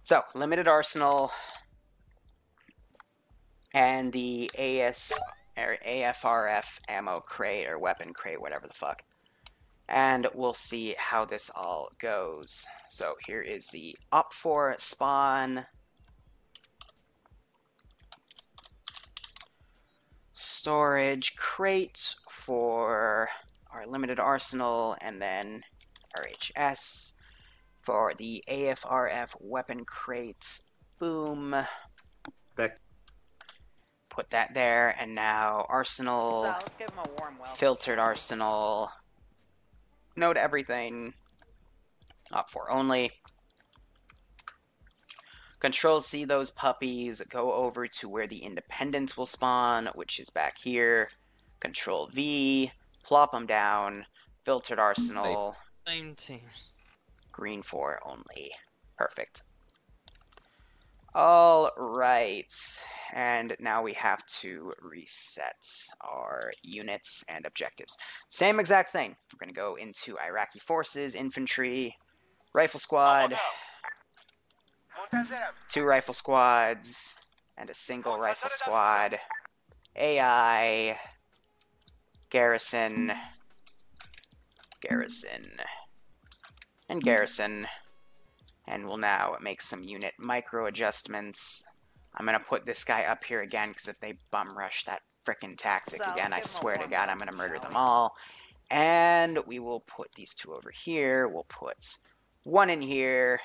So, limited arsenal and the AFRF ammo crate or weapon crate, whatever the fuck. And we'll see how this all goes. So here is the Op4 spawn. Storage crate for our limited arsenal, and then RHS for the AFRF weapon crates. Boom. Back. Put that there, and now arsenal. So let's give him a warm welcome. Filtered arsenal. No to everything. Op4 only. Control C those puppies. Go over to where the independents will spawn, which is back here. Control V. Plop them down. Filtered arsenal. Same team. Green 4 only. Perfect. Alright. And now we have to reset our units and objectives. Same exact thing. We're going to go into Iraqi forces, infantry, rifle squad, 2 rifle squads, and a single rifle squad, AI, garrison, and garrison. And we'll now make some unit micro adjustments. I'm going to put this guy up here again, because if they bum rush that frickin' tactic again, I swear to God, I'm going to murder them all. And we will put these 2 over here. We'll put 1 in here,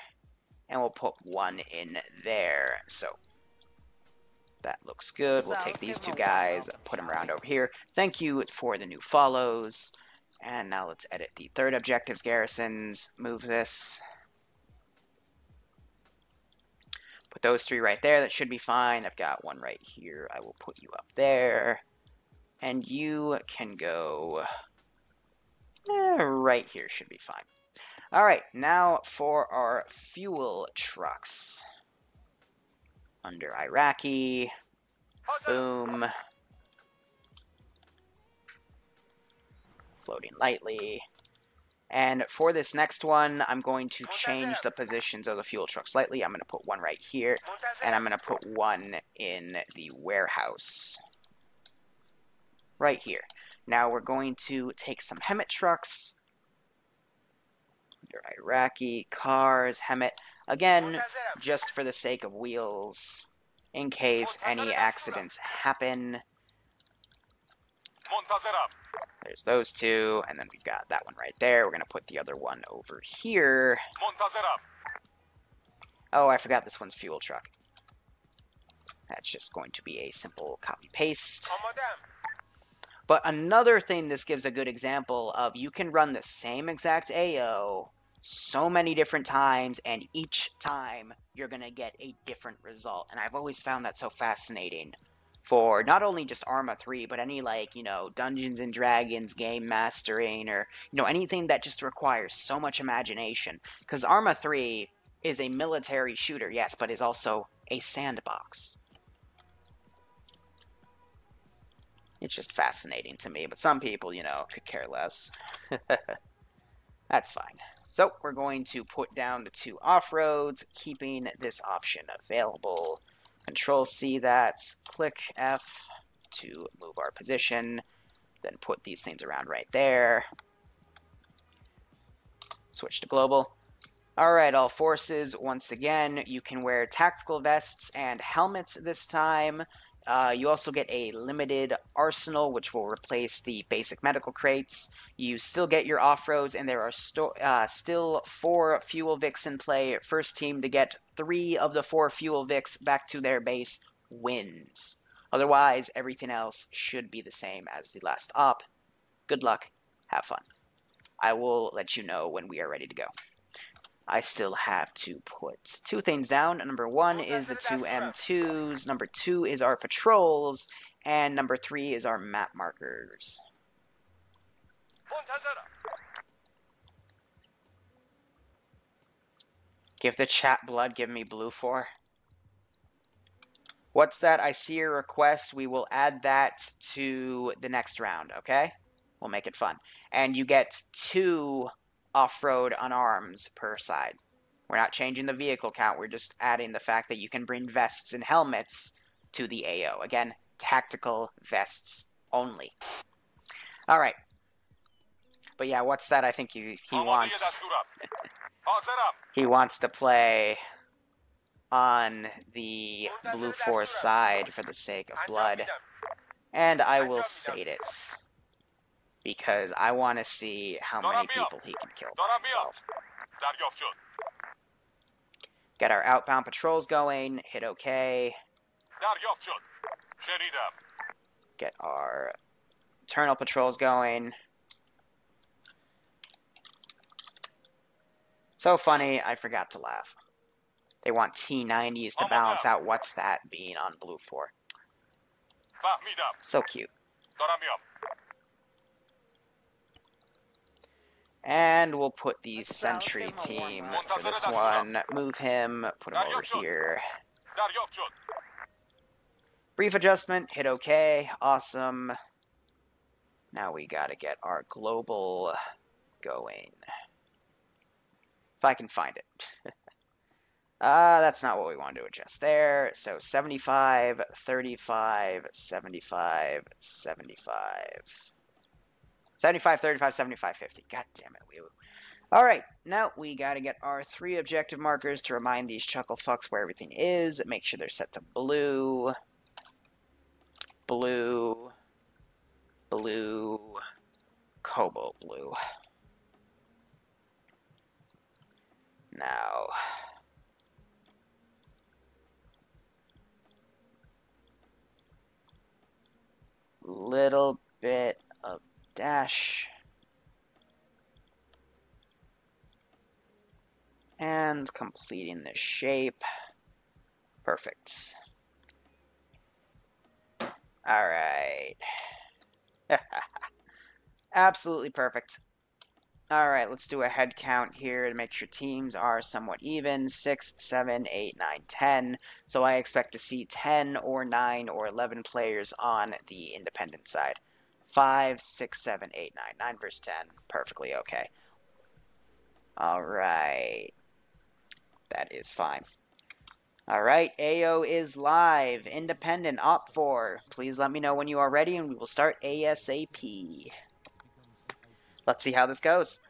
and we'll put 1 in there. So that looks good. We'll take these 2 guys, put them around over here. Thank you for the new follows. And now let's edit the 3rd objectives garrisons. Move this. Put those 3 right there. That should be fine. I've got 1 right here. I will put you up there. And you can go right here. Should be fine. Alright, now for our fuel trucks. Under Iraqi. Boom. Floating lightly. And for this next one, I'm going to change the positions of the fuel truck slightly. I'm going to put 1 right here, and I'm going to put 1 in the warehouse. Right here. Now we're going to take some Hemet trucks. Under Iraqi, cars, Hemet. Again, just for the sake of wheels, in case any accidents happen. There's those 2, and then we've got that one right there. We're going to put the other one over here. Oh, I forgot this one's fuel truck. That's just going to be a simple copy-paste. But another thing this gives a good example of, you can run the same exact AO so many different times, and each time you're going to get a different result. And I've always found that so fascinating. For not only just Arma 3, but any, like, you know, Dungeons and Dragons game mastering, or, you know, anything that just requires so much imagination. Because Arma 3 is a military shooter, yes, but is also a sandbox. It's just fascinating to me, but some people, you know, could care less. That's fine. So, we're going to put down the 2 off-roads, keeping this option available. Control C that, click F to move our position, then put these things around right there. Switch to global. Alright, all forces, once again, you can wear tactical vests and helmets this time. You also get a limited arsenal, which will replace the basic medical crates. You still get your off-roads, and there are still 4 fuel Vics in play. First team to get 3 of the 4 fuel Vics back to their base wins. Otherwise, everything else should be the same as the last op. Good luck. Have fun. I will let you know when we are ready to go. I still have to put 2 things down. Number 1 is the 2 M2s. Number 2 is our patrols. And number 3 is our map markers. Give the chat blood, give me blue 4. What's that? I see your request. We will add that to the next round, okay? We'll make it fun. And you get 2 off-road unarms per side. We're not changing the vehicle count. We're just adding the fact that you can bring vests and helmets to the AO. Again, tactical vests only. All right. But yeah, what's that? I think he wants he wants to play on the Blue Force side for the sake of blood. And I will sate it. Because I want to see how many people he can kill by himself. Get our outbound patrols going. Hit OK. Get our internal patrols going. So funny, I forgot to laugh. They want T90s to balance out what's that being on Blue 4. So cute. And we'll put the sentry team for this one. Move him, put him over here. Brief adjustment, hit OK, awesome. Now we gotta get our global going. If I can find it. That's not what we want to adjust there. So 75, 35, 75, 75. 75, 35, 75, 50. God damn it, Liru. Alright, now we gotta get our 3 objective markers to remind these chuckle fucks where everything is. Make sure they're set to blue. Blue. Blue. Cobalt blue. Now... little bit of dash. And completing the shape. Perfect. Alright. Absolutely perfect. Alright, let's do a head count here to make sure teams are somewhat even. 6, 7, 8, 9, 10. So I expect to see 10 or 9 or 11 players on the independent side. 5, 6, 7, 8, 9. 9 versus 10. Perfectly okay. Alright. That is fine. Alright, AO is live. Independent, Op4. Please let me know when you are ready and we will start ASAP. Let's see how this goes.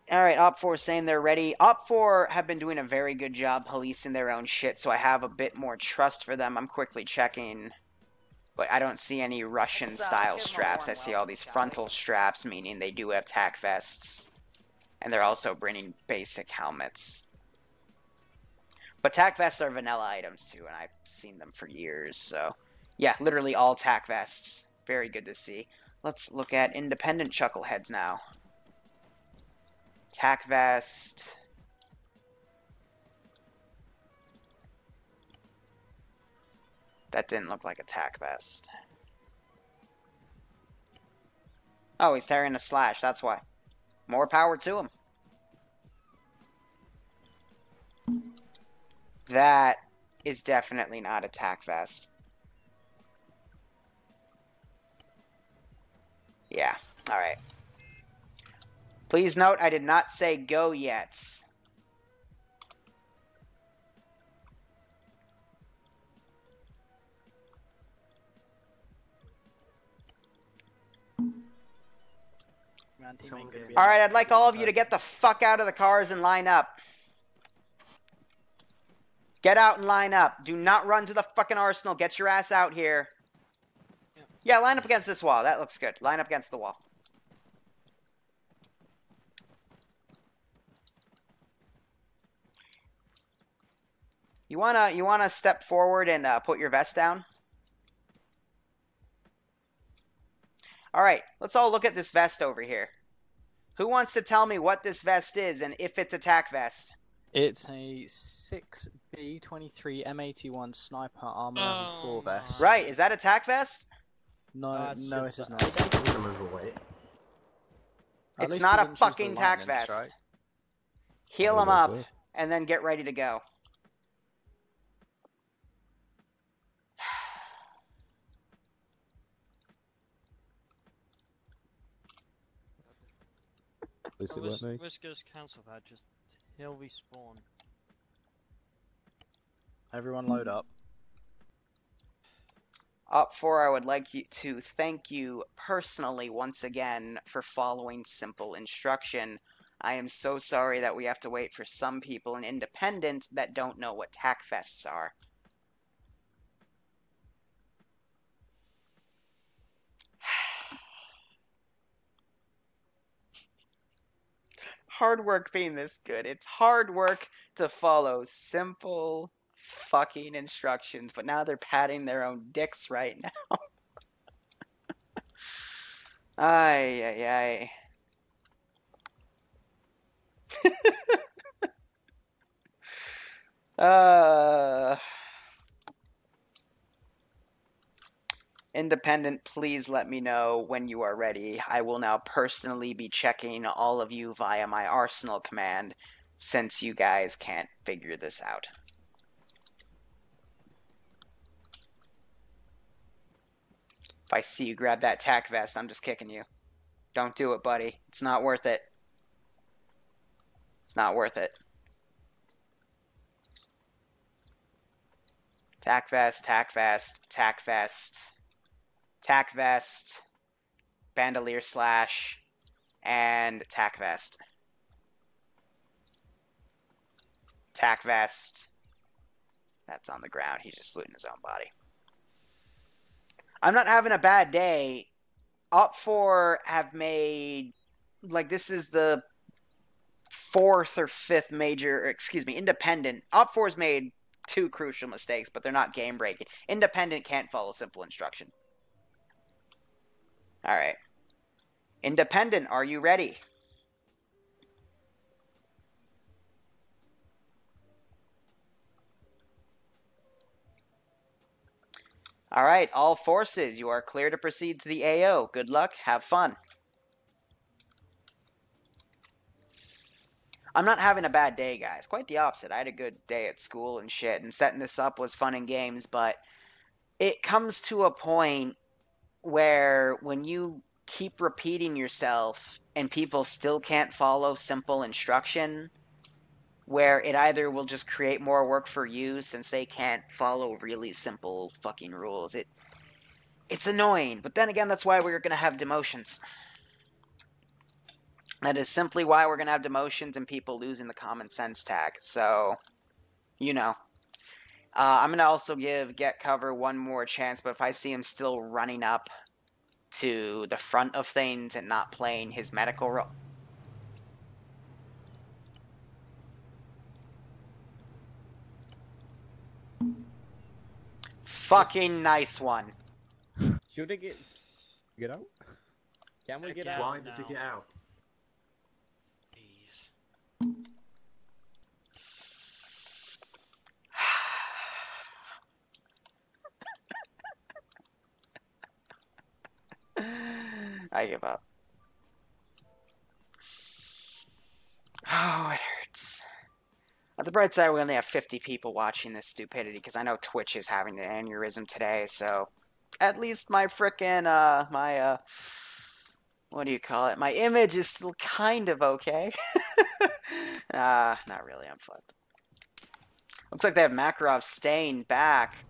Alright, Op4 is saying they're ready. Op4 have been doing a very good job policing their own shit, so I have a bit more trust for them. I'm quickly checking. But I don't see any Russian-style straps. I see all these frontal straps, meaning they do have tac vests. And they're also bringing basic helmets. But tac vests are vanilla items, too, and I've seen them for years, so... yeah, literally all tac vests. Very good to see. Let's look at independent chuckleheads now. Tac vest... that didn't look like a tac vest. Oh, he's carrying a slash, that's why. More power to him. That is definitely not a tac vest. Yeah, alright. Please note, I did not say go yet. Alright, I'd like all of you to get the fuck out of the cars and line up. Get out and line up. Do not run to the fucking arsenal. Get your ass out here. Yeah, line up against this wall. That looks good. Line up against the wall. You wanna step forward and put your vest down? Alright, let's all look at this vest over here. Who wants to tell me what this vest is and if it's a tac vest? It's a 6B23 M81 sniper armor level 4 vest. Right, is that a tac vest? No, no, it is not. It's not a fucking tac vest. Heal them up, and then get ready to go. This it work, me? Which goes cancel that, just he'll respawn. Everyone load up. Up 4, I would like you to thank you personally once again for following simple instruction. I am so sorry that we have to wait for some people in Independent that don't know what tack vests are. Hard work being this good. It's hard work to follow simple fucking instructions, but now they're patting their own dicks right now. Ay, ay, ay. Independent, please let me know when you are ready. I will now personally be checking all of you via my Arsenal command, since you guys can't figure this out. If I see you grab that tack vest, I'm just kicking you. Don't do it, buddy. It's not worth it. It's not worth it. Tack vest, tack vest, tack vest, tack vest, bandolier slash, and tack vest. Tack vest. That's on the ground. He's just looting his own body. I'm not having a bad day. Op 4 have made, like, this is the 4th or 5th major, excuse me, Independent. Op 4's made 2 crucial mistakes, but they're not game-breaking. Independent can't follow simple instruction. Alright. Independent, are you ready? Alright, all forces, you are clear to proceed to the AO. Good luck, have fun. I'm not having a bad day, guys. Quite the opposite. I had a good day at school and shit, and setting this up was fun and games, but it comes to a point where when you keep repeating yourself and people still can't follow simple instruction, where it either will just create more work for you since they can't follow really simple fucking rules. It's annoying, but then again, that's why we're going to have demotions. That is simply why we're going to have demotions and people losing the common sense tag. So, you know. I'm going to also give Get Cover one more chance, but if I see him still running up to the front of things and not playing his medical role... Fucking nice one. Should I get out? Can we get out? Why did you get out? I give up. Oh, it hurts. On the bright side, we only have 50 people watching this stupidity, because I know Twitch is having an aneurysm today, so at least my frickin', what do you call it? My image is still kind of okay. Not really, I'm fucked. Looks like they have Makarov staying back,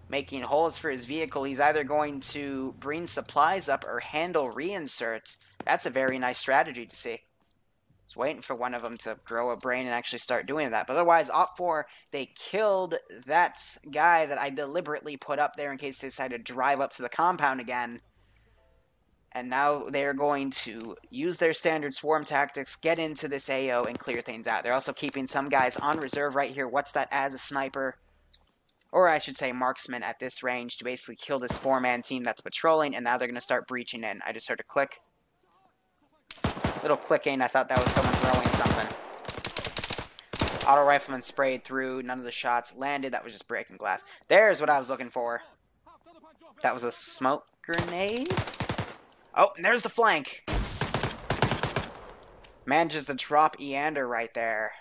making holes for his vehicle. He's either going to bring supplies up or handle reinserts. That's a very nice strategy to see. I was waiting for one of them to grow a brain and actually start doing that. But otherwise, Op 4, they killed that guy that I deliberately put up there in case they decided to drive up to the compound again. And now they're going to use their standard swarm tactics, get into this AO, and clear things out. They're also keeping some guys on reserve right here. What's that as a sniper? Or I should say marksman at this range to basically kill this 4-man team that's patrolling. And now they're going to start breaching in. I just heard a click. Little clicking. I thought that was someone throwing something. Auto rifleman sprayed through. None of the shots landed. That was just breaking glass. There's what I was looking for. That was a smoke grenade. Oh, and there's the flank. Manages to drop Eander right there.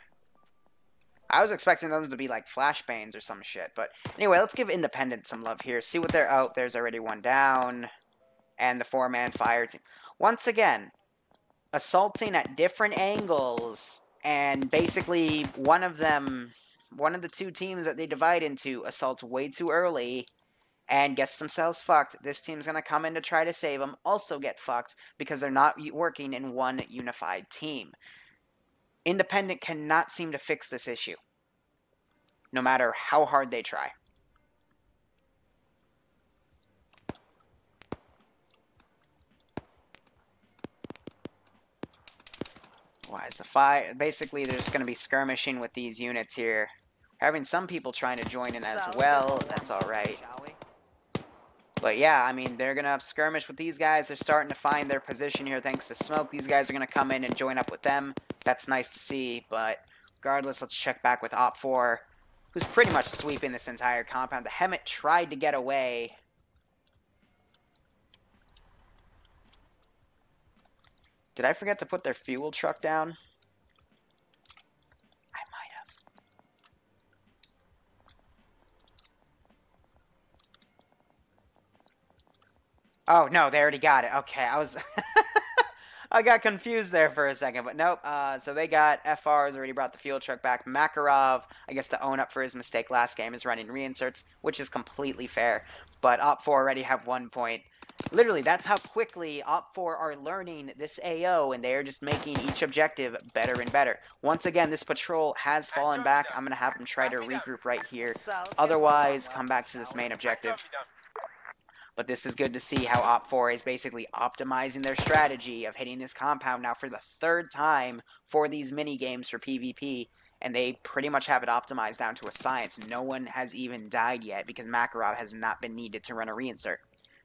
I was expecting them to be like flashbangs or some shit. But anyway, let's give Independent some love here. See what they're... Oh, there's already one down. And the 4-man fire team. Once again, assaulting at different angles, and basically one of the two teams that they divide into assaults way too early and gets themselves fucked. This team's going to come in to try to save them, also get fucked because they're not working in one unified team. Independent cannot seem to fix this issue, no matter how hard they try. Why is the fire? Basically, they're just going to be skirmishing with these units here. Having some people trying to join in as well. That's alright. But yeah, I mean, they're going to have skirmish with these guys. They're starting to find their position here thanks to smoke. These guys are going to come in and join up with them. That's nice to see. But regardless, let's check back with Op4, who's pretty much sweeping this entire compound. The Hemet tried to get away. Did I forget to put their fuel truck down? I might have. Oh, no, they already got it. Okay, I was... I got confused there for a second, but nope. So they got FRs, already brought the fuel truck back. Makarov, I guess to own up for his mistake last game, is running reinserts, which is completely fair. But Op4 already have 1 point. Literally, that's how quickly Op4 are learning this AO, and they are just making each objective better and better. Once again, this patrol has fallen back. I'm going to have them try to regroup right here. Otherwise, come back to this main objective. But this is good to see how Op4 is basically optimizing their strategy of hitting this compound now for the 3rd time for these mini-games for PvP. And they pretty much have it optimized down to a science. No one has even died yet because Makarov has not been needed to run a reinsert.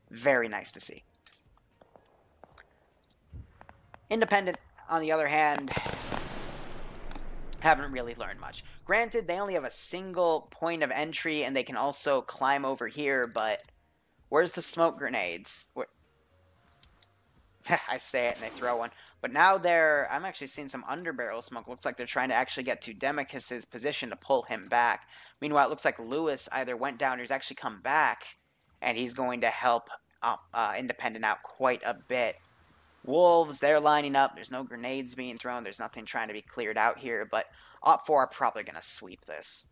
Very nice to see. Independent, on the other hand, haven't really learned much. Granted, they only have a single point of entry, and they can also climb over here, but where's the smoke grenades? I say it, and they throw one. But now I'm actually seeing some underbarrel smoke. Looks like they're trying to actually get to Demicus's position to pull him back. Meanwhile, it looks like Lewis either went down or he's actually come back, and he's going to help Independent out quite a bit. Wolves, they're lining up. There's no grenades being thrown. There's nothing trying to be cleared out here, but Op4 are probably going to sweep this.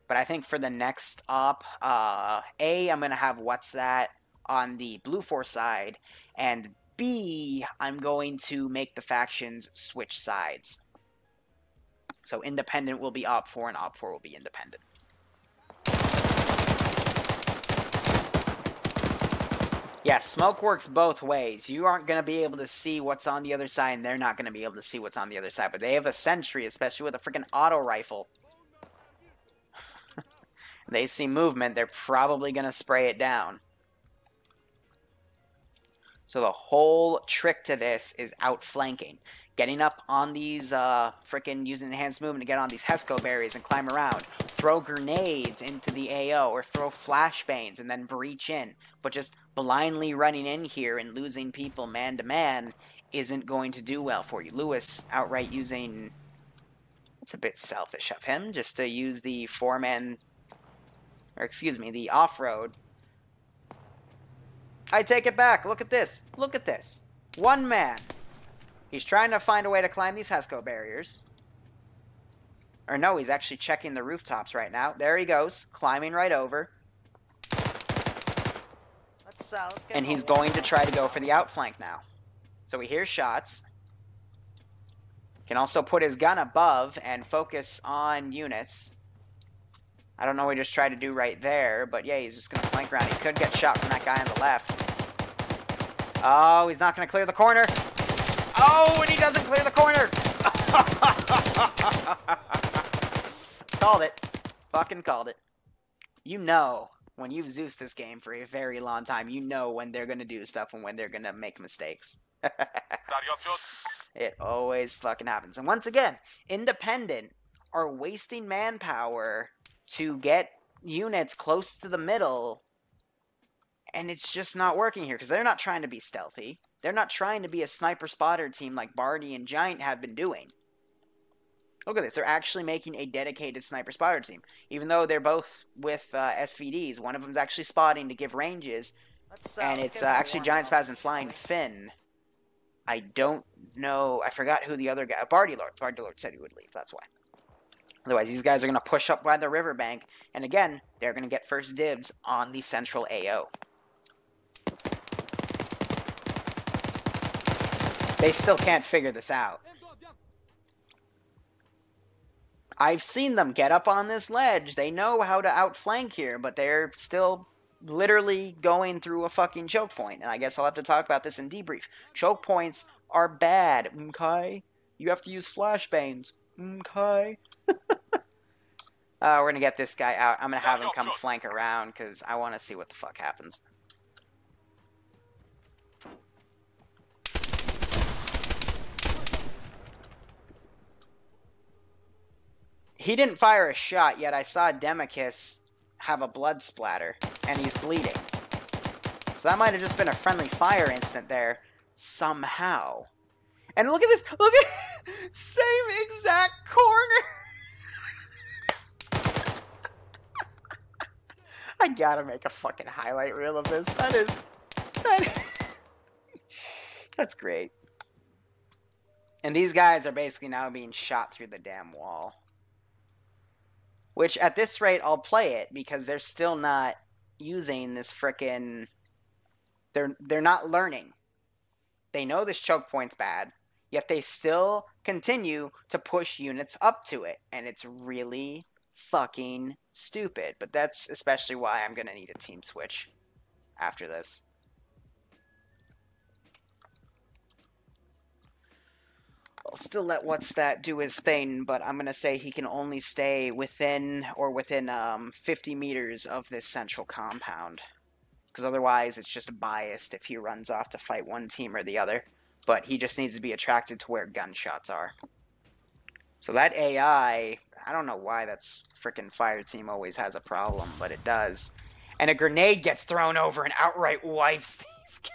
But I think for the next Op, A, I'm going to have What's That on the Blue 4 side, and B, I'm going to make the factions switch sides. So Independent will be Op4, and Op4 will be Independent. Yeah, smoke works both ways. You aren't going to be able to see what's on the other side, and they're not going to be able to see what's on the other side. But they have a sentry, especially with a freaking auto rifle. They see movement, they're probably going to spray it down. So the whole trick to this is outflanking. Getting up on these, frickin' using enhanced movement to get on these Hesco berries and climb around. Throw grenades into the AO, or throw flashbangs and then breach in. But just blindly running in here and losing people man to man isn't going to do well for you. Lewis outright using... It's a bit selfish of him, just to use the four-man... Or, excuse me, the off-road. I take it back. Look at this. Look at this. One man. He's trying to find a way to climb these Hesco barriers. Or no, he's actually checking the rooftops right now. There he goes, climbing right over. And he's going to try to go for the outflank now. So he hears shots. Can also put his gun above and focus on units. I don't know what he just tried to do right there, but yeah, he's just going to flank around. He could get shot from that guy on the left. Oh, he's not going to clear the corner. Oh, and he doesn't clear the corner. Called it. Fucking called it. You know, when you've Zeus this game for a very long time, you know when they're going to do stuff and when they're going to make mistakes. It always fucking happens. And once again, Independent are wasting manpower to get units close to the middle, and it's just not working here, because they're not trying to be stealthy. They're not trying to be a sniper spotter team like Barney and Giant have been doing. Look at this. They're actually making a dedicated sniper spotter team. Even though they're both with SVDs, one of them's actually spotting to give ranges, and it's actually Giant Spaz and Flying Finn I don't know. I forgot who the other guy... Bardy Lord. Bardy Lord said he would leave. That's why. Otherwise, these guys are going to push up by the riverbank. And again, they're going to get first dibs on the central AO. They still can't figure this out. I've seen them get up on this ledge. They know how to outflank here, but they're still literally going through a fucking choke point. And I guess I'll have to talk about this in debrief. Choke points are bad, okay? You have to use flashbangs, okay? We're going to get this guy out. I'm going to have him come flank around because I want to see what the fuck happens. He didn't fire a shot, yet I saw Demicus have a blood splatter, and he's bleeding. So that might have just been a friendly fire instant there, somehow. And look at this! Look at... Same exact corner! I gotta make a fucking highlight reel of this. That's great. And these guys are basically now being shot through the damn wall. Which, at this rate, I'll play it, because they're still not using this frickin'... They're not learning. They know this choke point's bad, yet they still continue to push units up to it. And it's really fucking stupid. But that's especially why I'm gonna need a team switch after this. I'll still let What's That do his thing, but I'm going to say he can only stay within 50 meters of this central compound. Because otherwise it's just biased if he runs off to fight one team or the other. But he just needs to be attracted to where gunshots are. So that AI, I don't know why that's frickin' fire team always has a problem, but it does. And a grenade gets thrown over and outright wipes these guys.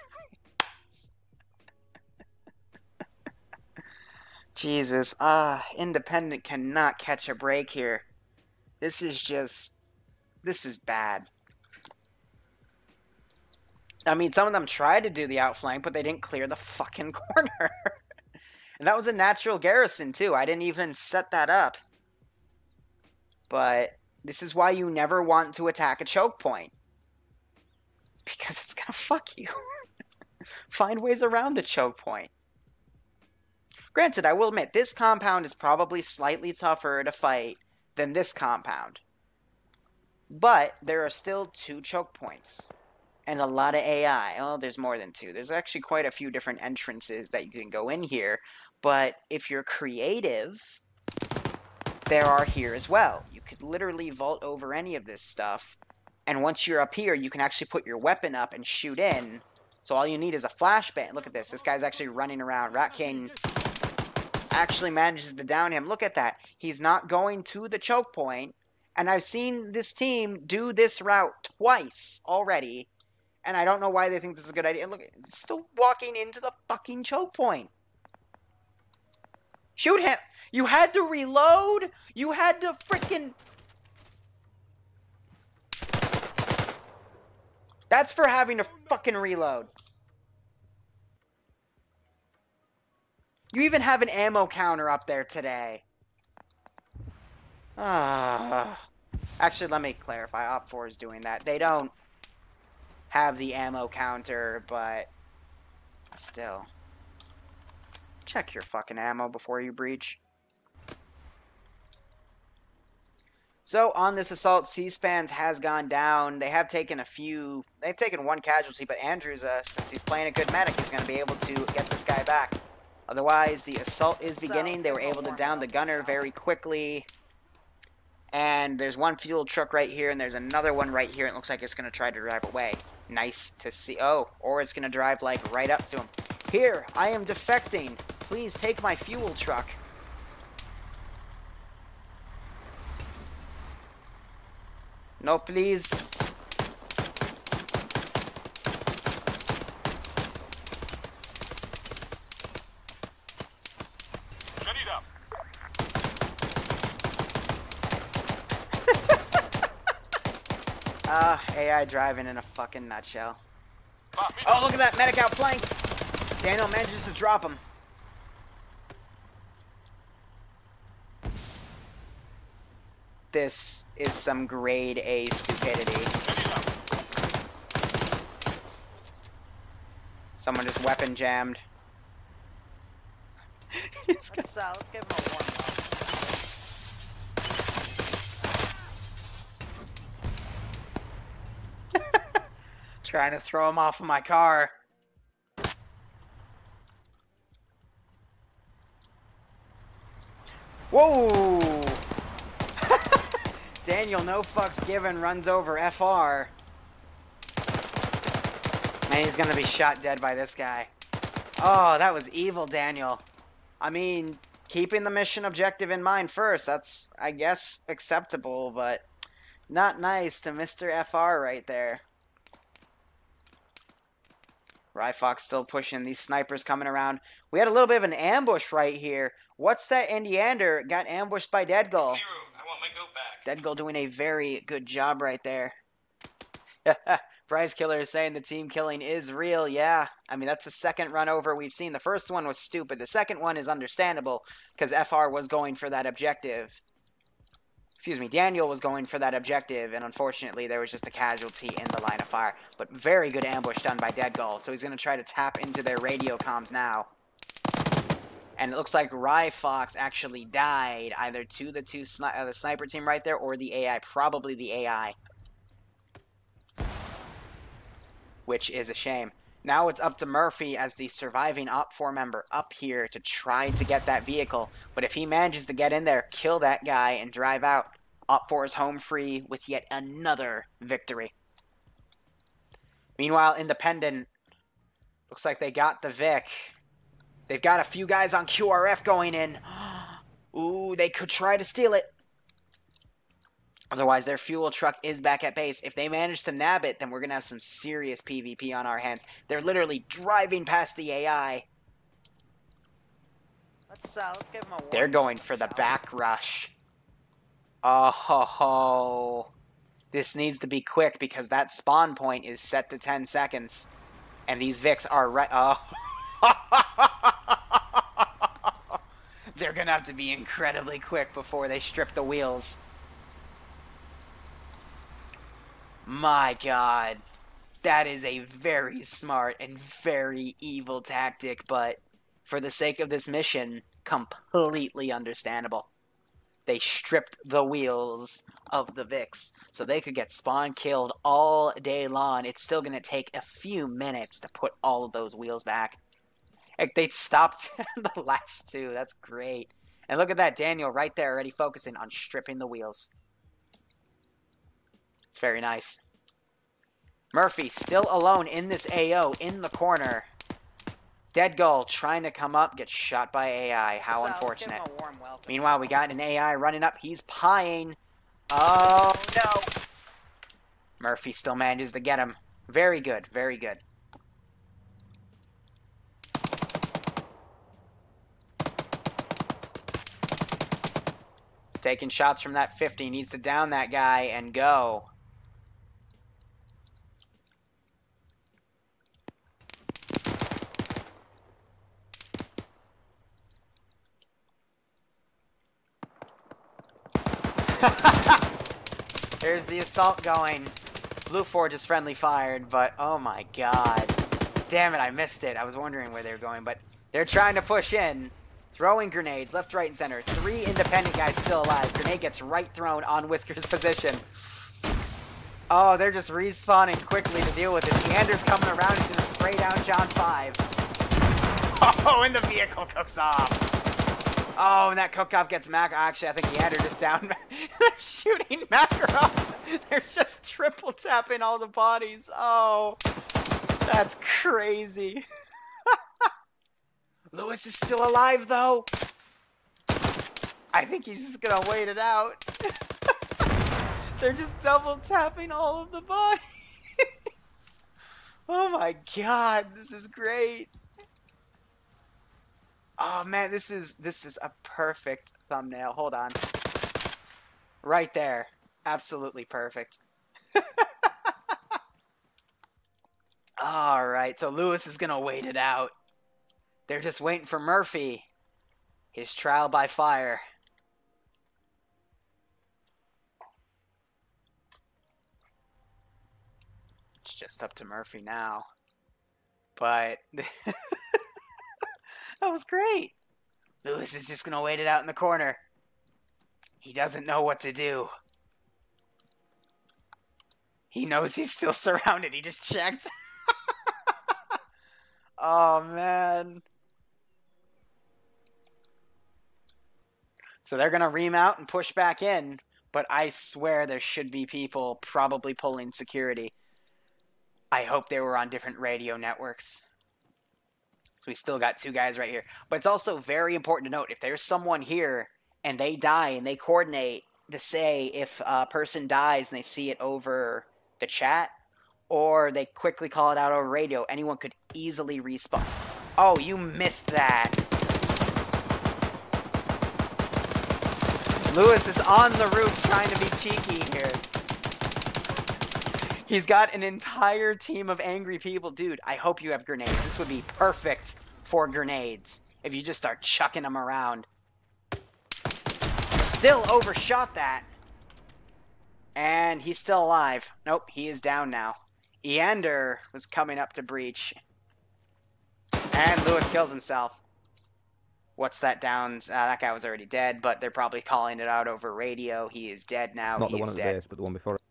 Jesus, Independent cannot catch a break here. This is bad. I mean, some of them tried to do the outflank, but they didn't clear the fucking corner. And that was a natural garrison, too. I didn't even set that up. But this is why you never want to attack a choke point. Because it's gonna fuck you. Find ways around the choke point. Granted, I will admit, this compound is probably slightly tougher to fight than this compound. But there are still 2 choke points. And a lot of AI. Oh, there's more than 2. There's actually quite a few different entrances that you can go in here. But if you're creative, there are here as well. You could literally vault over any of this stuff. And once you're up here, you can actually put your weapon up and shoot in. So all you need is a flashbang. Look at this. This guy's actually running around. Rat King actually manages to down him. Look at that. He's not going to the choke point. And I've seen this team do this route twice already. And I don't know why they think this is a good idea. Look, still walking into the fucking choke point. Shoot him. You had to reload. You had to freaking... That's for having to fucking reload. You even have an ammo counter up there today. Actually, let me clarify. Op 4 is doing that. They don't have the ammo counter, but still. Check your fucking ammo before you breach. So, on this assault, C-Spans has gone down. They have taken they've taken 1 casualty, but Andrews, since he's playing a good medic, is going to be able to get this guy back. Otherwise, the assault is beginning. They were able to down the gunner very quickly. And there's 1 fuel truck right here, and there's another one right here. It looks like it's going to try to drive away. Nice to see. Oh, or it's going to drive, like, right up to him. Here, I am defecting. Please take my fuel truck. No, please. Shut it up. AI driving in a fucking nutshell. Oh, look at that medic outflank. Daniel manages to drop him. This is some grade A stupidity. Someone just weapon jammed. Let's give him a warm up. Trying to throw him off of my car. Whoa! Daniel, no fucks given, runs over FR. Man, he's gonna be shot dead by this guy. Oh, that was evil, Daniel. I mean, keeping the mission objective in mind first, that's, I guess, acceptable, but not nice to Mr. FR right there. Ryfox still pushing. These snipers coming around. We had a little bit of an ambush right here. What's that Indiander got ambushed by Deadgull? Liru, I want my goat back. Deadgull doing a very good job right there. Prize Killer is saying the team killing is real. Yeah, I mean, that's the second run over we've seen. The first one was stupid. The second one is understandable because FR was going for that objective. Excuse me, Daniel was going for that objective, and unfortunately there was just a casualty in the line of fire. But very good ambush done by Deadgull, so he's going to try to tap into their radio comms now. And it looks like Ryfox actually died, either to the the sniper team right there or the AI, probably the AI. Which is a shame. Now it's up to Murphy as the surviving Op4 member up here to try to get that vehicle. But if he manages to get in there, kill that guy, and drive out, Op4 is home free with yet another victory. Meanwhile, Independent, looks like they got the Vic. They've got a few guys on QRF going in. Ooh, they could try to steal it. Otherwise, their fuel truck is back at base. If they manage to nab it, then we're going to have some serious PvP on our hands. They're literally driving past the AI. Let's give him a warm They're going for the back rush. Oh, ho, ho. This needs to be quick because that spawn point is set to 10 seconds. And these Vics are right... Oh. They're going to have to be incredibly quick before they strip the wheels. My god, that is a very smart and very evil tactic, but for the sake of this mission, completely understandable. They stripped the wheels of the Vics, so they could get spawn killed all day long. It's still going to take a few minutes to put all of those wheels back. Like, they stopped the last two. That's great. And look at that, Daniel right there already focusing on stripping the wheels. It's very nice. Murphy still alone in this AO in the corner. Deadgull trying to come up, gets shot by AI. How unfortunate. Meanwhile, we got an AI running up. He's pieing. Oh, no. Murphy still manages to get him. Very good, very good. He's taking shots from that 50. Needs to down that guy and go. There's the assault going. Blue Forge is friendly fired, but oh my god. Damn it, I missed it. I was wondering where they were going, but they're trying to push in. Throwing grenades left, right, and center. 3 independent guys still alive. Grenade gets right thrown on Whisker's position. Oh, they're just respawning quickly to deal with this. Leander's coming around. He's going to spray down John 5. Oh, and the vehicle cooks off. Oh, and that cook-off gets Mac. Actually, I think Leander just down. They're shooting Makarov. They're just triple tapping all the bodies. Oh, that's crazy. Lewis is still alive, though. I think he's just going to wait it out. They're just double tapping all of the bodies. Oh my god, this is great. Oh man, this is a perfect thumbnail. Hold on. Right there. Absolutely perfect. Alright, so Lewis is going to wait it out. They're just waiting for Murphy. His trial by fire. It's just up to Murphy now. But that was great. Lewis is just going to wait it out in the corner. He doesn't know what to do. He knows he's still surrounded. He just checked. Oh, man. So they're going to ream out and push back in. But I swear there should be people probably pulling security. I hope they were on different radio networks. So we still got 2 guys right here. But it's also very important to note, if there's someone here and they die and they coordinate to say if a person dies and they see it over the chat, or they quickly call it out over radio, anyone could easily respawn. Oh, you missed that. Lewis is on the roof trying to be cheeky here. He's got an entire team of angry people. Dude, I hope you have grenades. This would be perfect for grenades if you just start chucking them around. Still overshot that. And he's still alive. Nope, he is down now. Eander was coming up to breach. And Lewis kills himself. What's that down? That guy was already dead, but they're probably calling it out over radio. He is dead now. Not the He one is at the dead. base, but the one before it.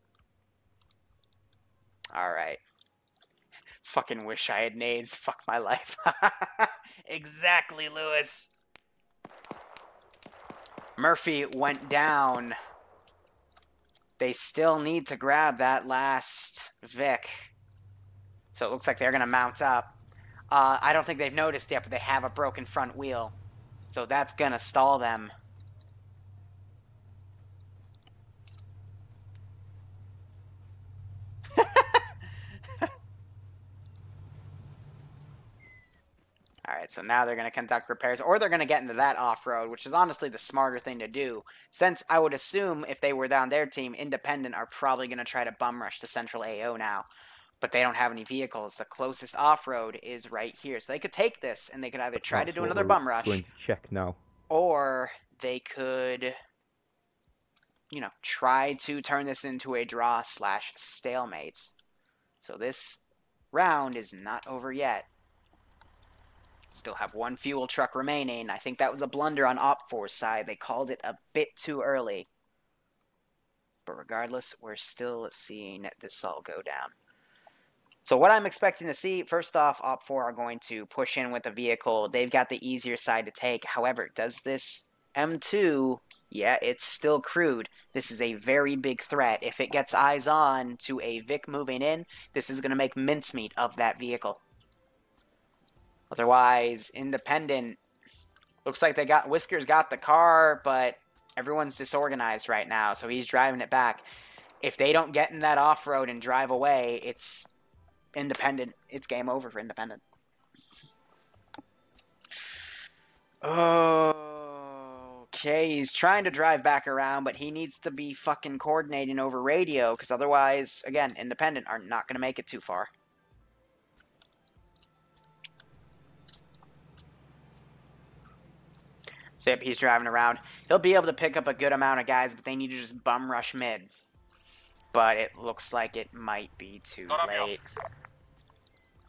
Alright. Fucking wish I had nades. Fuck my life. Exactly, Lewis. Murphy went down. They still need to grab that last Vic. So it looks like they're going to mount up. I don't think they've noticed yet, but they have a broken front wheel. So that's going to stall them. Alright, so now they're going to conduct repairs, or they're going to get into that off-road, which is honestly the smarter thing to do, since I would assume if they were down their team, Independent are probably going to try to bum rush to Central AO now, but they don't have any vehicles. The closest off-road is right here, so they could take this, and they could either try to do another bum rush, Going to check now. or they could, you know, try to turn this into a draw/stalemate. So this round is not over yet. Still have 1 fuel truck remaining. I think that was a blunder on Op4's side. They called it a bit too early. But regardless, we're still seeing this all go down. So what I'm expecting to see, first off, Op4 are going to push in with the vehicle. They've got the easier side to take. However, does this M2... Yeah, it's still crude. This is a very big threat. If it gets eyes on to a Vic moving in, this is going to make mincemeat of that vehicle. Otherwise, Independent, looks like they got, Whisker's got the car, but everyone's disorganized right now, so he's driving it back. If they don't get in that off-road and drive away, it's Independent. It's game over for Independent. Okay, he's trying to drive back around, but he needs to be fucking coordinating over radio, because otherwise, again, Independent are not going to make it too far. So yep, he's driving around. He'll be able to pick up a good amount of guys, but they need to just bum rush mid. But it looks like it might be too late.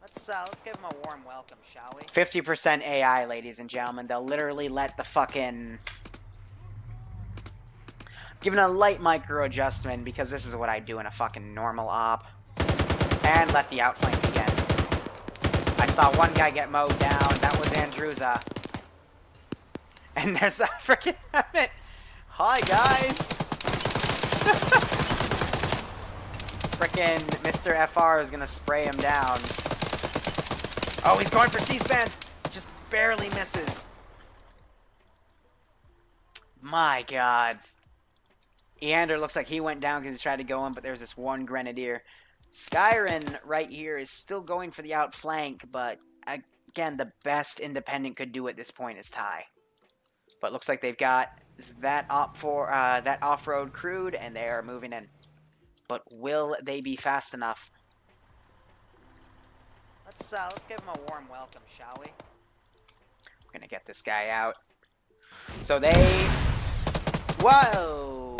Let's give him a warm welcome, shall we? 50% AI, ladies and gentlemen. They'll literally let the fucking... Giving a light micro adjustment, because this is what I do in a fucking normal op. And let the outflank begin. I saw one guy get mowed down. That was Andruza. And there's a freaking Emmett. Hi, guys. Freaking Mr. FR is going to spray him down. Oh, he's going for C-spans. Just barely misses. My God. Eander looks like he went down because he tried to go in, but there's this one Grenadier. Skyren right here is still going for the outflank, but again, the best Independent could do at this point is tie. But looks like they've got that that off-road crude, and they are moving in. But will they be fast enough? Let's give him a warm welcome, shall we? I'm gonna get this guy out. So they... Whoa!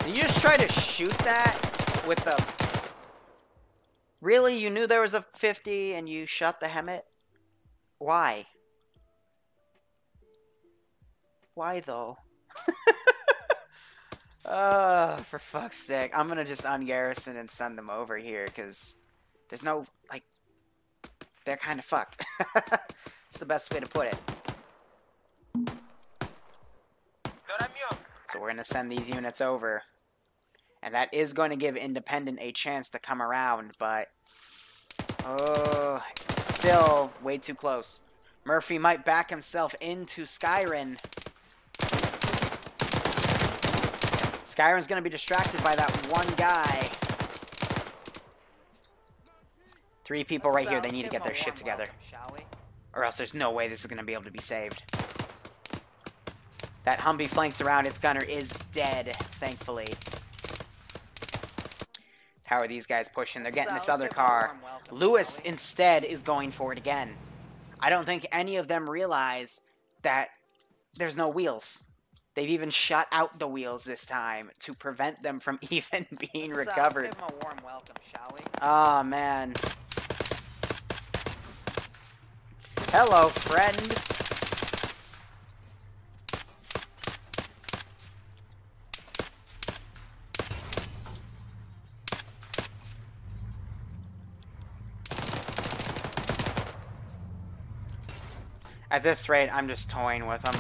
Did you just try to shoot that with the... Really? You knew there was a 50 and you shot the helmet? Why? Why though? For fuck's sake. I'm gonna just ungarrison and send them over here, because there's no, like, they're kind of fucked. It's the best way to put it. So we're gonna send these units over. And that is going to give Independent a chance to come around, but... Oh, it's still way too close. Murphy might back himself into Skyrim. Skyrim's going to be distracted by that one guy. 3 people right here. They need to get their shit together. Or else there's no way this is going to be able to be saved. That Humvee flanks around. Its gunner is dead, thankfully. How are these guys pushing? They're getting this other car. Lewis, instead, is going for it again. I don't think any of them realize that there's no wheels. They've even shut out the wheels this time to prevent them from even being recovered. Let's give him a warm welcome, shall we? Oh, man. Hello, friend. At this rate, I'm just toying with them.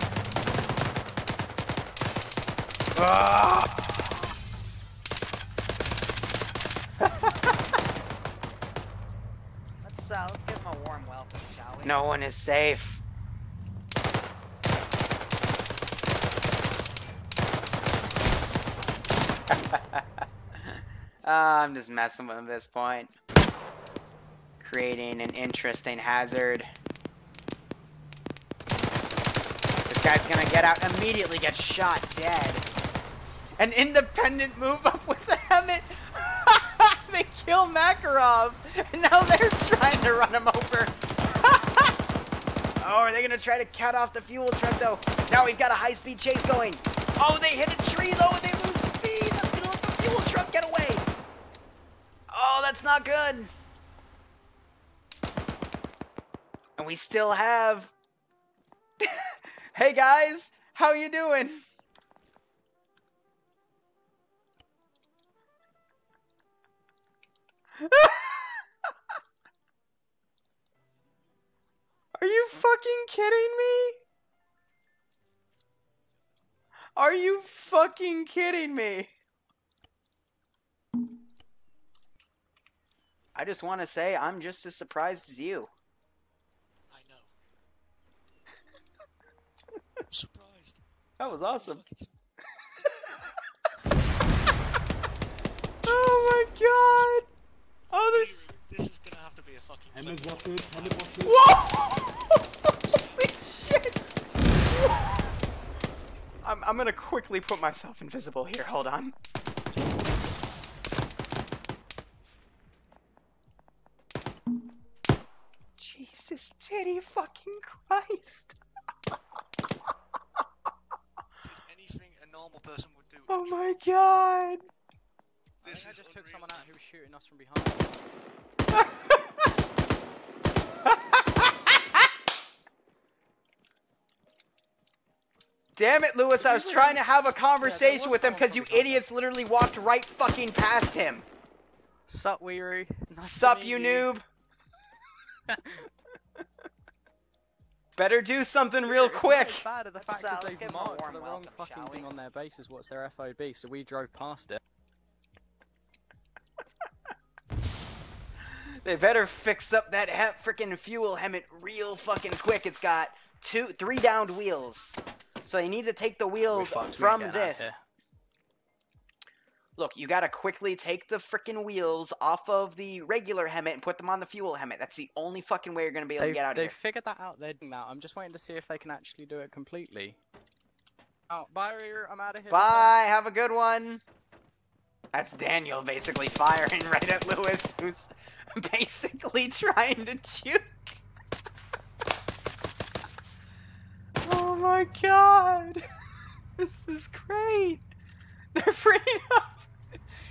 Let's give him a warm welcome, shall we? No one is safe. I'm just messing with him at this point. Creating an interesting hazard. This guy's gonna get out, immediately get shot dead. An Independent move up with the helmet. They kill Makarov, and now they're trying to run him over. Oh, are they gonna try to cut off the fuel truck though? Now we've got a high-speed chase going. Oh, they hit a tree though, and they lose speed. That's gonna let the fuel truck get away. Oh, that's not good. And we still have... Hey guys, how you doing? Are you fucking kidding me? Are you fucking kidding me? I just want to say I'm just as surprised as you. I know. I'm surprised. That was awesome. Oh my god! Oh, there's... This is gonna have to be a fucking clip. Whoa! Holy shit! I'm gonna quickly put myself invisible here. Hold on. Jesus titty fucking Christ! Anything a normal person would do. Oh my god! I think I just took someone out who was shooting us from behind. Damn it, Lewis, I was trying to have a conversation with him because you idiots literally walked right fucking past him. Sup, Liru? Nice Sup, to you meet noob? Better do something real quick. It's bad at the fact that let's they've give 'em a marked warm the wrong welcome, fucking shall we? thing on their base as what's their FOB, so we drove past it. They better fix up that frickin' fuel helmet real fucking quick. It's got 3 downed wheels. So they need to take the wheels from this. Look, you gotta quickly take the frickin' wheels off of the regular helmet and put them on the fuel helmet. That's the only fucking way you're gonna be able to get out of here. They've figured that out, they're doing that. I'm just waiting to see if they can actually do it completely. Oh, bye, Liru, I'm out of here. Bye, have a good one. That's Daniel basically firing right at Lewis, who's basically trying to juke. my god! This is great! They're bringing up...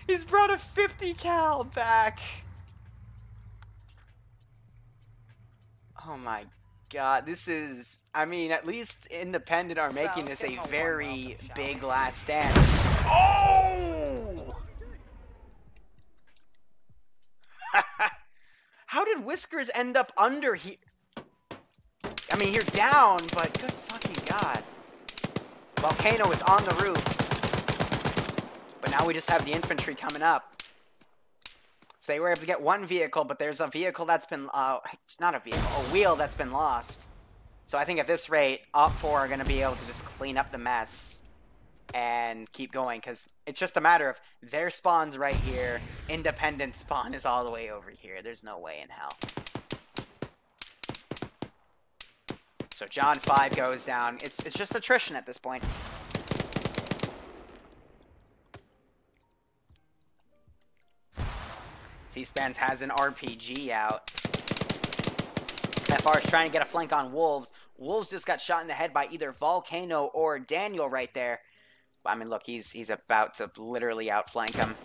He's brought a 50 cal back! Oh my god, this is... I mean, at least Independent are making this a very big last stand. Oh! How did Whiskers end up under here? I mean, you're down, but good fucking god. Volcano is on the roof. But now we just have the infantry coming up. So they were able to get one vehicle, but there's a vehicle that's been, it's not a vehicle, a wheel that's been lost. So I think at this rate, Op4 are going to be able to just clean up the mess and keep going, because it's just a matter of their spawn's right here, Independent spawn is all the way over here. There's no way in hell. So John 5 goes down. It's just attrition at this point. C-Spans has an RPG out. FR is trying to get a flank on Wolves. Wolves just got shot in the head by either Volcano or Daniel right there. I mean, look, he's about to literally outflank him.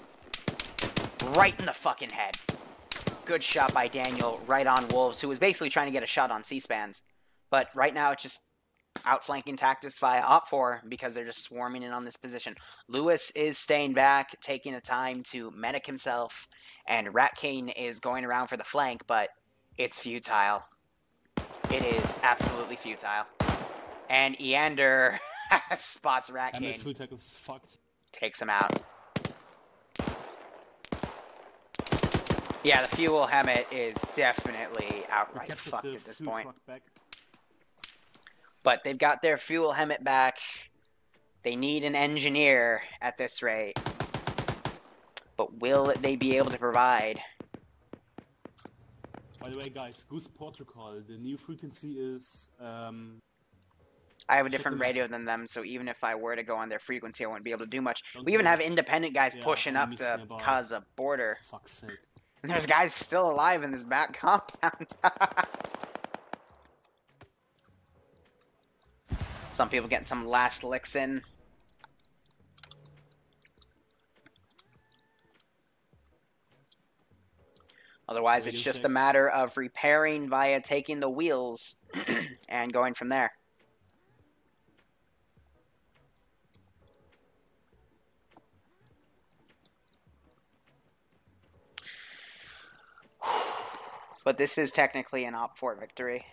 Right in the fucking head. Good shot by Daniel right on Wolves, who was basically trying to get a shot on C-Spans. But right now, it's just outflanking tactics via Op4 because they're just swarming in on this position. Lewis is staying back, taking the time to medic himself, and Rat King is going around for the flank, but it's futile. It is absolutely futile. And Eander spots Rat King. Takes him out. Yeah, the fuel helmet is definitely outright fucked at this point. But they've got their fuel helmet back. They need an engineer at this rate. But will they be able to provide? By the way, guys, Goose Protocol, the new frequency is... I have a different radio than them, so even if I were to go on their frequency, I wouldn't be able to do much. We even have Independent guys pushing up to cause a border. Fuck's sake. And there's guys still alive in this back compound. Some people getting some last licks in. Otherwise, it's just a matter of repairing via taking the wheels and going from there. But this is technically an Op4 victory.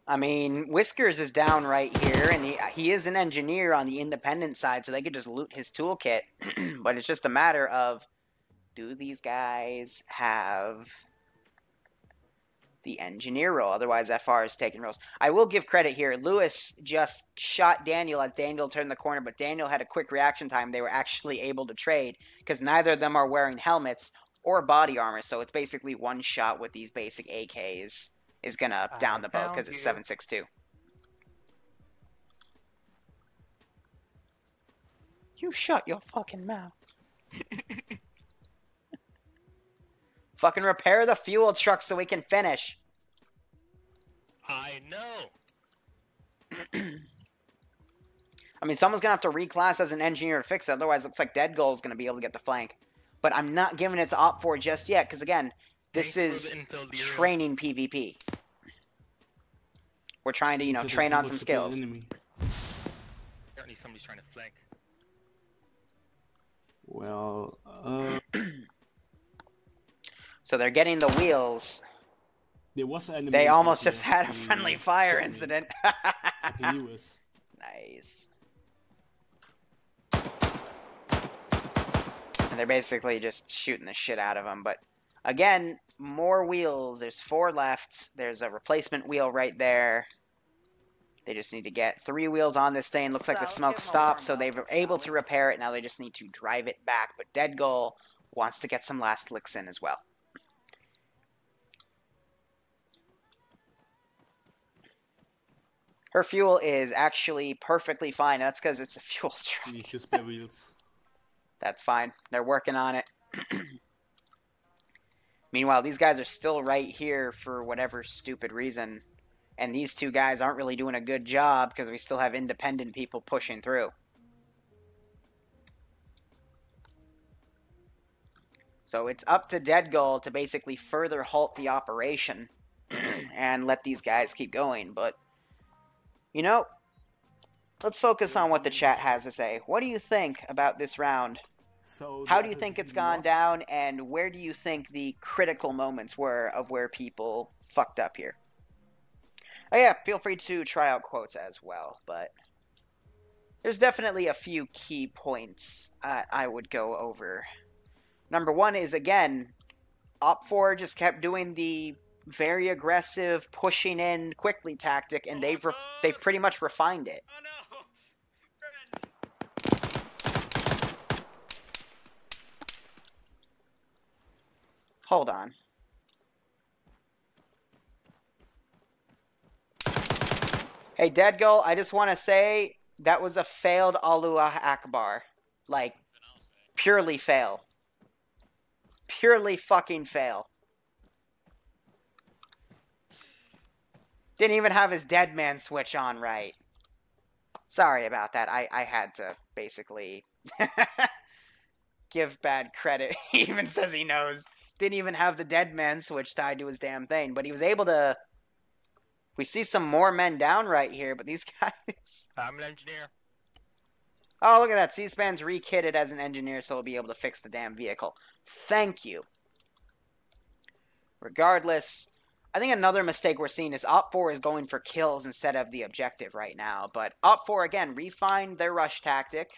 I mean, Whiskers is down right here, and he is an engineer on the Independent side, so they could just loot his toolkit. But it's just a matter of, do these guys have the engineer role? Otherwise, FR is taking roles. I will give credit here. Lewis just shot Daniel as Daniel turned the corner, but Daniel had a quick reaction time. They were actually able to trade, because neither of them are wearing helmets or body armor, so it's basically one shot with these basic AKs. Is gonna down the both because it's 7.62. You shut your fucking mouth. Fucking repair the fuel truck so we can finish. I know. I mean, someone's gonna have to reclass as an engineer to fix it. Otherwise, it looks like Dead Goal is gonna be able to get the flank. But I'm not giving it to Op4 just yet, because again, this is training PvP. We're trying to, you know, train on some skills. Certainly somebody's trying to flank. Well, So they're getting the wheels. there was an They almost just had a friendly fire incident. Nice. And they're basically just shooting the shit out of them, but again, more wheels. There's 4 left. There's a replacement wheel right there. They just need to get 3 wheels on this thing. Looks like the smoke stopped, so they were able to repair it. Now they just need to drive it back. But Dead Goal wants to get some last licks in as well. Her fuel is actually perfectly fine. That's because it's a fuel truck. Just spare wheels. That's fine. They're working on it. Meanwhile, these guys are still right here for whatever stupid reason. And these two guys aren't really doing a good job because we still have independent people pushing through. So it's up to Deadgull to basically further halt the operation and let these guys keep going. But, you know, let's focus on what the chat has to say. What do you think about this round? So How do you think it's gone down, and where do you think the critical moments were of where people fucked up here? Oh yeah, feel free to try out quotes as well, but there's definitely a few key points I would go over. Number one is, again, Op4 just kept doing the very aggressive, pushing in quickly tactic, and they've pretty much refined it. Oh no! Hold on. Hey, Deadgull, I just want to say that was a failed Allah Akbar. Like, purely fail. Purely fucking fail. Didn't even have his dead man switch on right. Sorry about that. I had to basically give bad credit. He even says he knows. Didn't even have the dead man switch tied to his damn thing, but he was able to... We see some more men down right here, but these guys... I'm an engineer. Oh, look at that. C-SPAN's re-kitted as an engineer, so he'll be able to fix the damn vehicle. Thank you. Regardless, I think another mistake we're seeing is Op4 is going for kills instead of the objective right now. But Op4, again, refined their rush tactic,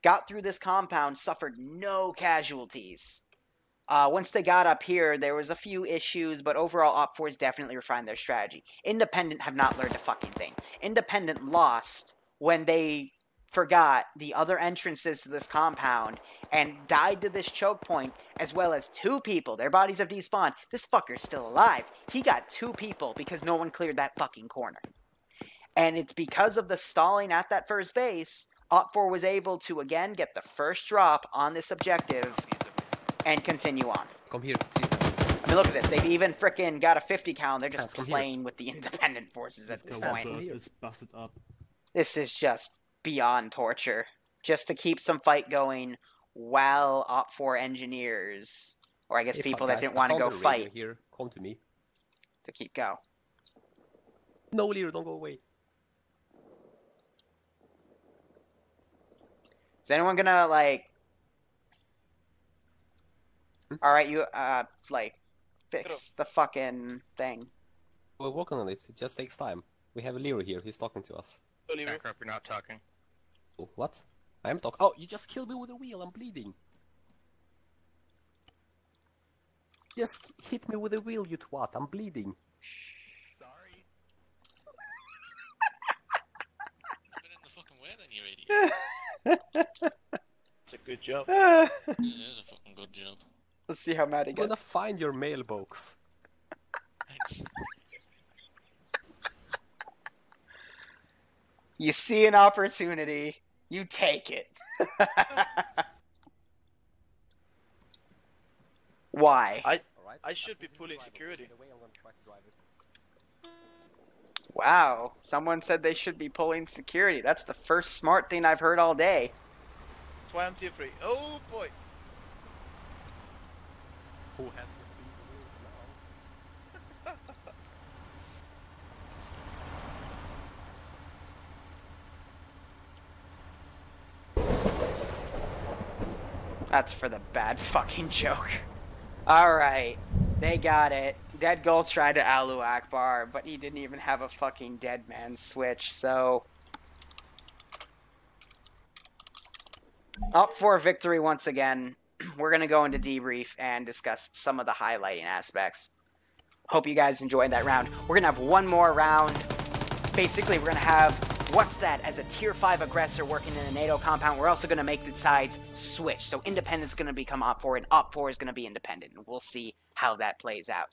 got through this compound, suffered no casualties. Once they got up here, there was a few issues, but overall, Op4's definitely refined their strategy. Independent have not learned a fucking thing. Independent lost when they forgot the other entrances to this compound and died to this choke point, as well as 2 people. Their bodies have despawned. This fucker's still alive. He got 2 people because no one cleared that fucking corner. And it's because of the stalling at that first base, Op4 was able to, again, get the first drop on this objective and continue on. Come here. I mean, look at this. They've even frickin' got a 50 cal, and they're just playing with the independent forces at this point. It's busted up. This is just beyond torture. Just to keep some fight going while Op4 engineers, or I guess people that didn't want to go fight, here. Come to me. to keep go. No, Liru, don't go away. Is anyone gonna, like... Alright, you, like, fix the fucking thing. We're working on it. It just takes time. We have Liru here. He's talking to us. Back up, you're not talking. Oh, what? I am talking. Oh, you just killed me with a wheel. I'm bleeding. Just hit me with a wheel, you twat. I'm bleeding. Sorry. Been in the fucking way then, you idiot. It's a good job. It is a fucking good job. Let's see how mad he I'm gonna gets. find your mailbox. You see an opportunity, you take it. Why? I should be pulling security. Wow, someone said they should be pulling security. That's the first smart thing I've heard all day. That's why I'm tier 3. Oh boy! Who has the wheels now? That's for the bad fucking joke. Alright, they got it. Deadgull tried to Alu Akbar, but he didn't even have a fucking dead man switch, so... Up for victory once again. We're going to go into debrief and discuss some of the highlighting aspects. Hope you guys enjoyed that round. We're going to have one more round. Basically, we're going to have What's That as a tier 5 aggressor working in a NATO compound. We're also going to make the sides switch. So Independent's going to become Op4, and Op4 is going to be Independent. And we'll see how that plays out.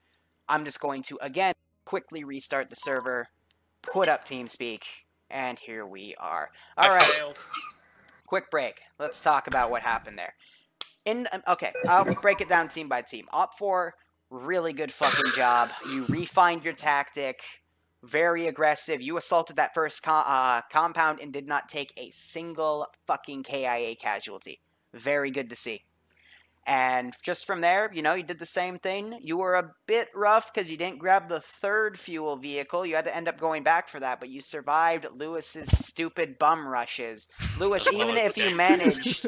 I'm just going to, again, quickly restart the server, put up TeamSpeak, and here we are. All right. Quick break. Let's talk about what happened there. Okay, I'll break it down team by team. Op 4, really good fucking job. You refined your tactic. Very aggressive. You assaulted that first compound and did not take a single fucking KIA casualty. Very good to see. And just from there, you know, you did the same thing. You were a bit rough because you didn't grab the third fuel vehicle. You had to end up going back for that, but you survived Lewis's stupid bum rushes. Lewis, even if you managed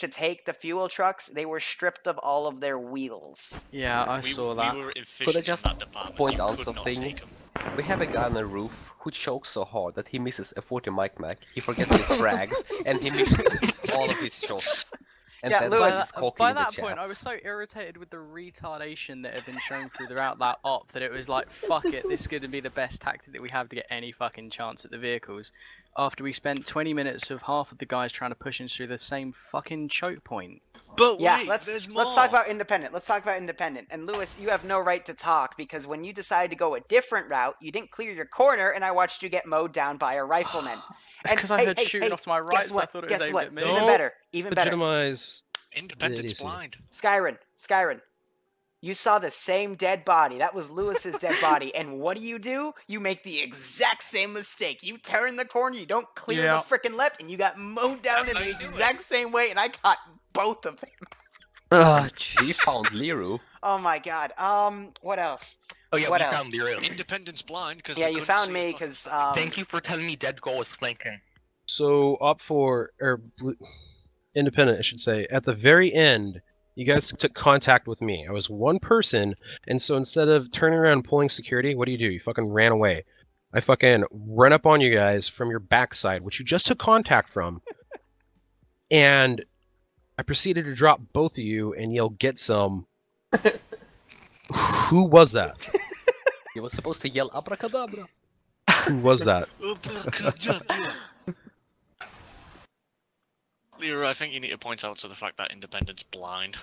to take the fuel trucks, they were stripped of all of their wheels. Yeah, I saw that. We were Could I efficient in just that department. point You out could not something? take 'em. We have a guy on the roof who chokes so hard that he misses a 40 mic mac. He forgets his frags and he misses all of his shots. And Yeah, then Lewis, he's cocky By in the that point, I was chats. so irritated with the retardation that had been shown throughout that op that it was like, fuck it, this is going to be the best tactic that we have to get any fucking chance at the vehicles. After we spent 20 minutes of half of the guys trying to push us through the same fucking choke point. But Yeah, wait, let's there's more. talk about independent. Let's talk about independent. And Lewis, you have no right to talk because when you decided to go a different route, you didn't clear your corner, and I watched you get mowed down by a rifleman. It's because I heard shooting off to my right, guess so what? I thought it Guess was aimed what? at me. Even Don't better. Even better. Legitimize. Independent's idiocy. blind. Skyrim, you saw the same dead body. That was Lewis's dead body. And what do? You make the exact same mistake. You turn the corner, you don't clear Yeah. the frickin' left, and you got mowed down That's in how the you do it. exact same way, and I caught both of them. We found Liru. Oh my god. What else? Oh yeah, What we else? found Liru. Independent's blind because Yeah, you found me because Thank you for telling me Dead Goal was flanking. So Op 4 or Independent, I should say. At the very end, you guys took contact with me. I was one person, and so instead of turning around and pulling security, what do? You fucking ran away. I fucking ran up on you guys from your backside, which you just took contact from, and I proceeded to drop both of you and yell, "Get some!" Who was that? You were supposed to yell abracadabra. Who was that? Liru, I think you need to point out to the fact that Independent's blind.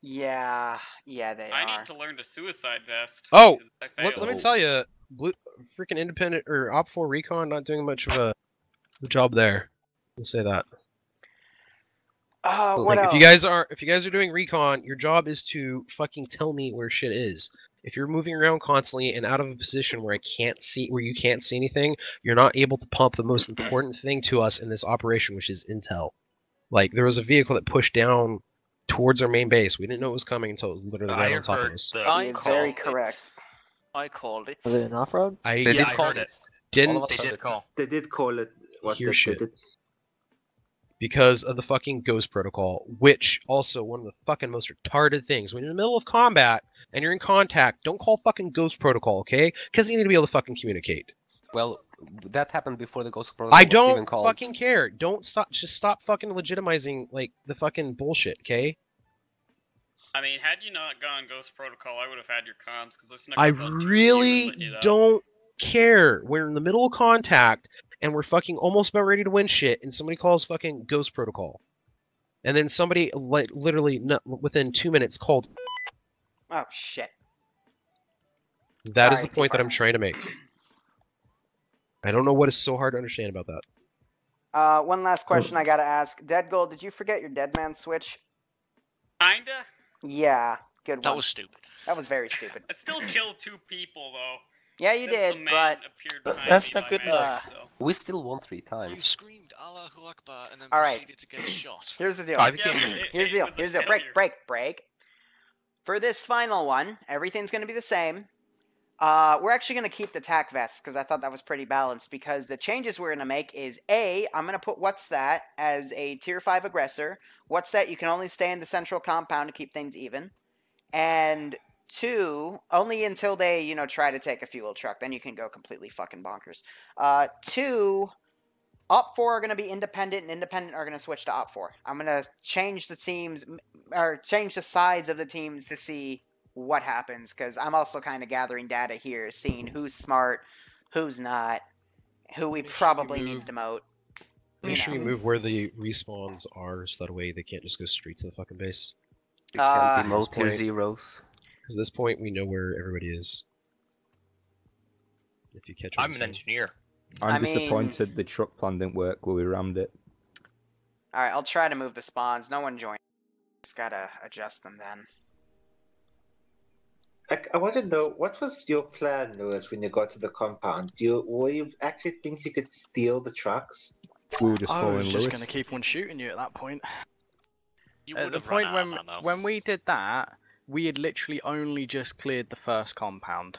yeah, they I are. need to learn the suicide vest. Oh, because I let failed. me tell you, freaking Independent or Op 4 Recon not doing much of a job there. Let's say that. What Like else? if you guys are doing recon, your job is to fucking tell me where shit is. If you're moving around constantly and out of a position where you can't see anything, you're not able to pump the most important thing to us in this operation, which is intel. Like there was a vehicle that pushed down towards our main base. We didn't know it was coming until it was literally right on top of us. He is very correct. I called it. Was it an off-road? They did call heard it. it. Didn't All of us They heard did it. call. They did call it. What's hear it? shit. They did. because of the fucking Ghost Protocol, which also one of the fucking most retarded things. When you're in the middle of combat and you're in contact, don't call fucking Ghost Protocol, okay? Because you need to be able to fucking communicate. Well, that happened before the Ghost Protocol I was even don't called. fucking care. Just stop fucking legitimizing like the fucking bullshit, okay? I mean, had you not gone Ghost Protocol, I would have had your comms because I snuck I up on 2 really and do that. don't care. We're in the middle of contact and we're fucking almost about ready to win shit, and somebody calls fucking Ghost Protocol, and then somebody like literally within 2 minutes called. Oh shit. That is Sorry, the point that T-Fire. I'm trying to make. I don't know what is so hard to understand about that. One last question I gotta ask. Dead Gold, did you forget your dead man switch? Kinda. Yeah, good one. That was stupid. That was very stupid. I still killed 2 people though. Yeah, you Since did, the man but appeared behind That's me not by good magic, enough. so. We still won 3 You times. screamed Allahu Akbar and then All right. proceeded to get shot. here's the deal. I Yeah, became. but Here's the deal. was a Here's the deal. Break, failure. break. For this final one, everything's going to be the same. We're actually going to keep the tac vests because I thought that was pretty balanced, because the changes we're going to make is A, I'm going to put What's That as a tier 5 aggressor. What's That, you can only stay in the central compound to keep things even. And 2, only until they, try to take a fuel truck. Then you can go completely fucking bonkers. 2, Op 4 are going to be independent, and independent are going to switch to Op 4. I'm going to change the teams, or change the sides of the teams to see what happens, because I'm also kind of gathering data here, seeing who's smart, who's not, who we Make sure you probably need move- to demote. Make sure you move where the respawns are, so that way they can't just go straight to the fucking base. You can't Uh, demote tier point- zeros. Because at this point, we know where everybody is. If you catch what I'm an saying. engineer. I'm I mean- disappointed the truck plan didn't work where we rammed it. Alright, I'll try to move the spawns. No one joined. Just gotta adjust them then. I want to know, what was your plan, Lewis, when you got to the compound? Were you actually think you could steal the trucks? We were just I following was just Lewis. going to keep on shooting you at that point. You At would the have run point out of ammo. when we did that, we had literally only just cleared the first compound.